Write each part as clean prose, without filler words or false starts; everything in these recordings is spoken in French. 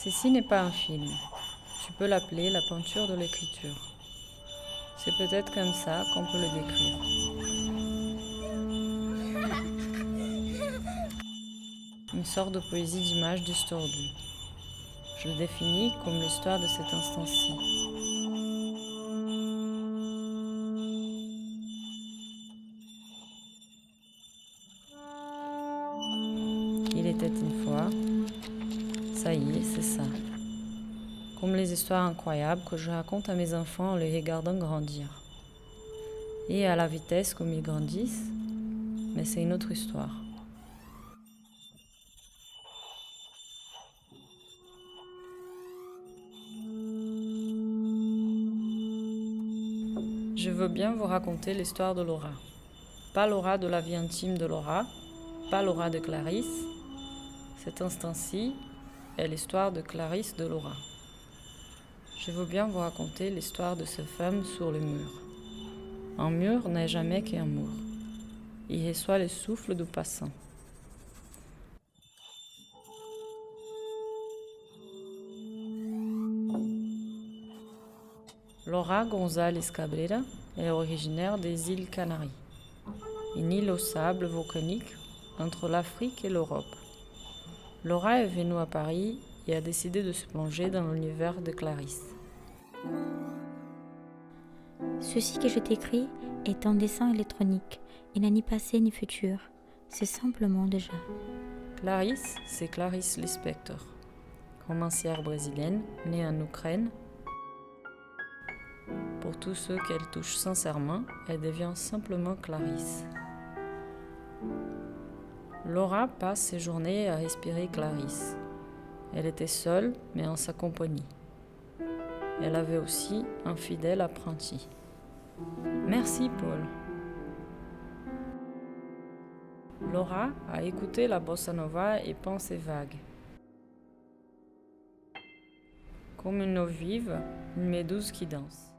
Ceci n'est pas un film. Tu peux l'appeler la peinture de l'écriture. C'est peut-être comme ça qu'on peut le décrire. Une sorte de poésie d'images distordues. Je le définis comme l'histoire de cet instant-ci. Il était une fois. Ça y est, c'est ça. Comme les histoires incroyables que je raconte à mes enfants en les regardant grandir. Et à la vitesse comme ils grandissent, mais c'est une autre histoire. Je veux bien vous raconter l'histoire de Laura. Pas Laura de la vie intime de Laura, pas Laura de Clarisse. Cet instant-ci est l'histoire de Clarisse de Laura. Je veux bien vous raconter l'histoire de ces femmes sur le mur. Un mur n'est jamais qu'un mur. Il reçoit le souffle du passant. Laura González Cabrera est originaire des îles Canaries, une île au sable volcanique entre l'Afrique et l'Europe. Laura est venue à Paris et a décidé de se plonger dans l'univers de Clarisse. Ceci que je t'écris est un dessin électronique. Il n'a ni passé ni futur. C'est simplement déjà. Clarisse, c'est Clarice Lispector, romancière brésilienne née en Ukraine. Pour tous ceux qu'elle touche sincèrement, elle devient simplement Clarisse. Laura passe ses journées à respirer Clarisse. Elle était seule, mais en sa compagnie. Elle avait aussi un fidèle apprenti. Merci, Paul. Laura a écouté la bossa nova et pensé vague. Comme une eau vive, une méduse qui danse.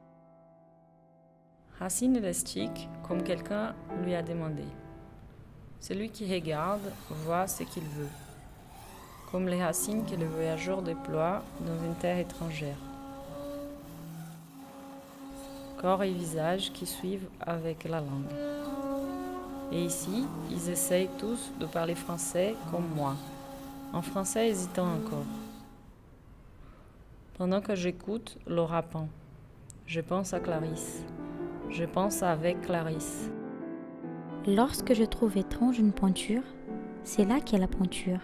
Racine élastique, comme quelqu'un lui a demandé. Celui qui regarde voit ce qu'il veut, comme les racines que le voyageur déploie dans une terre étrangère. Corps et visage qui suivent avec la langue. Et ici, ils essayent tous de parler français comme moi, en français hésitant encore. Pendant que j'écoute, Laura peint. Je pense à Clarisse. Je pense avec Clarisse. Lorsque je trouve étrange une peinture, c'est là qu'est la peinture.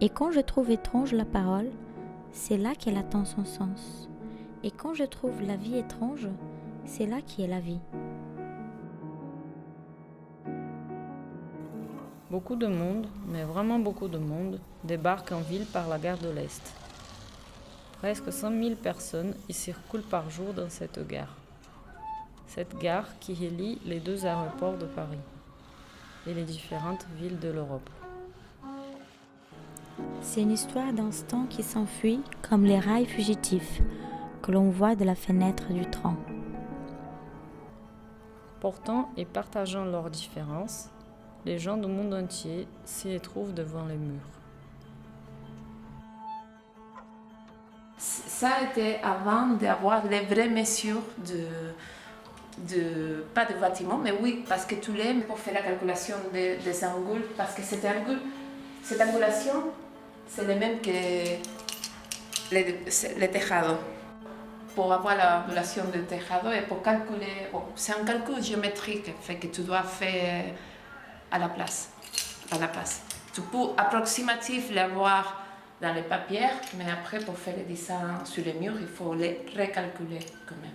Et quand je trouve étrange la parole, c'est là qu'elle atteint son sens. Et quand je trouve la vie étrange, c'est là qu'est la vie. Beaucoup de monde, mais vraiment beaucoup de monde, débarque en ville par la gare de l'Est. Presque 100 000 personnes y circulent par jour dans cette gare. Cette gare qui relie les deux aéroports de Paris et les différentes villes de l'Europe. C'est une histoire d'instants qui s'enfuient comme les rails fugitifs que l'on voit de la fenêtre du train. Portant et partageant leurs différences, les gens du monde entier s'y retrouvent devant les murs. Ça a été avant d'avoir les vraies mesures pas de bâtiment, mais oui, parce que tous les pour faire la calculation des angles, parce que cette angulation, c'est le même que les tejados. Pour avoir l'angulation du tejado et pour calculer, c'est un calcul géométrique fait que tu dois faire à la place. Tu peux approximativement l'avoir dans les papiers, mais après pour faire les dessins sur les murs, il faut les recalculer quand même.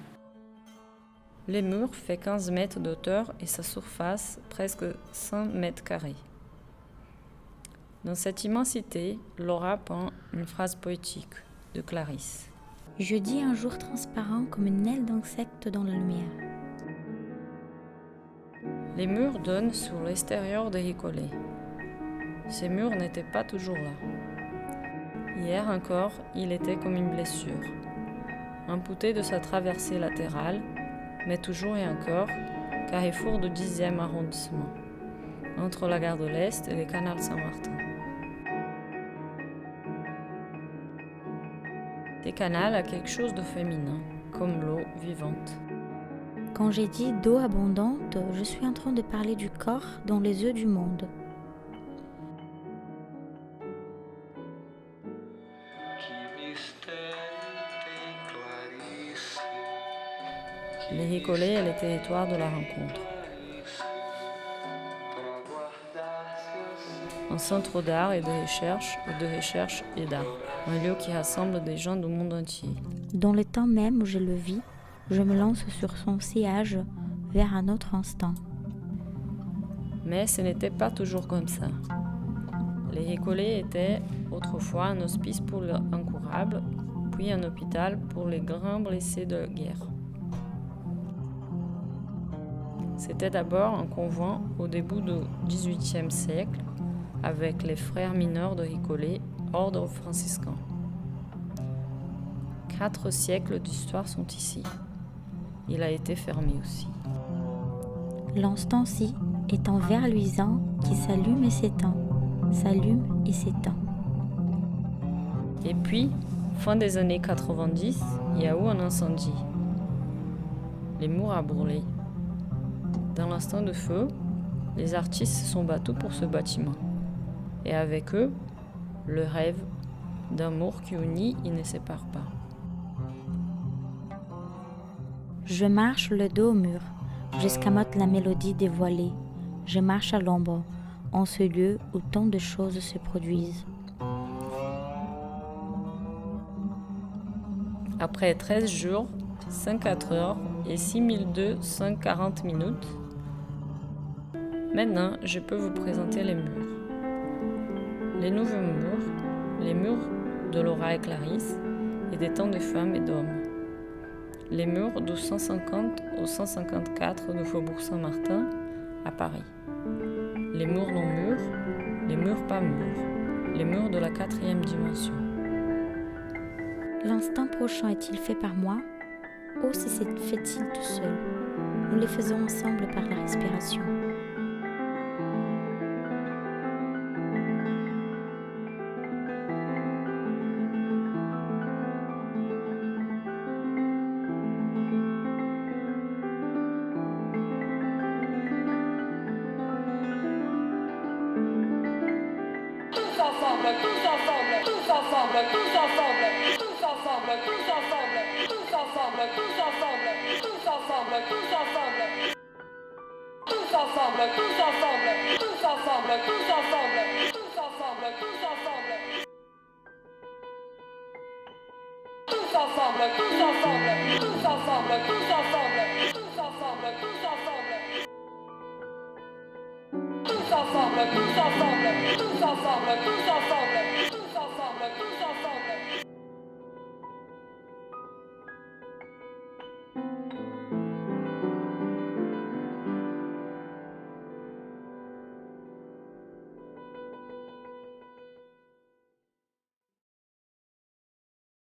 Les murs font 15 mètres de hauteur et sa surface presque 100 mètres carrés. Dans cette immensité, Laura peint une phrase poétique de Clarisse. Je dis un jour transparent comme une aile d'insecte dans la lumière. Les murs donnent sur l'extérieur des Récollets. Ces murs n'étaient pas toujours là. Hier encore, il était comme une blessure, amputé de sa traversée latérale, mais toujours et encore, carrefour du 10e arrondissement, entre la gare de l'Est et le canal Saint-Martin. Ces canals a quelque chose de féminin, comme l'eau vivante. Quand j'ai dit d'eau abondante, je suis en train de parler du corps dans les yeux du monde. Les Récollets est le territoire de la rencontre. Un centre d'art et de recherche et d'art. Un lieu qui rassemble des gens du monde entier. Dans le temps même où je le vis, je me lance sur son sillage vers un autre instant. Mais ce n'était pas toujours comme ça. Les Récollets étaient autrefois un hospice pour les incurables, puis un hôpital pour les grands blessés de guerre. C'était d'abord un convent au début du XVIIIe siècle avec les frères mineurs de Récollets, ordre franciscain. 4 siècles d'histoire sont ici. Il a été fermé aussi. L'instant-ci est un verre luisant qui s'allume et s'éteint, s'allume et s'éteint. Et puis, fin des années 90, il y a eu un incendie. Les murs ont brûlé. Dans l'instant de feu, les artistes se sont battus pour ce bâtiment. Et avec eux, le rêve d'un mur qui unit et ne sépare pas. Je marche le dos au mur, j'escamote la mélodie dévoilée. Je marche à l'ombre, en ce lieu où tant de choses se produisent. Après 13 jours, 54 heures et 6240 minutes, maintenant je peux vous présenter les murs. Les nouveaux murs, les murs de Laura et Clarisse, et des temps de femmes et d'hommes. Les murs du 150 au 154 du Faubourg Saint-Martin à Paris. Les murs non murs, les murs pas murs, les murs de la 4e dimension. L'instant prochain est-il fait par moi ou si c'est fait-il tout seul? Nous les faisons ensemble par la respiration. Tous ensemble, tous ensemble, tous ensemble, tous ensemble.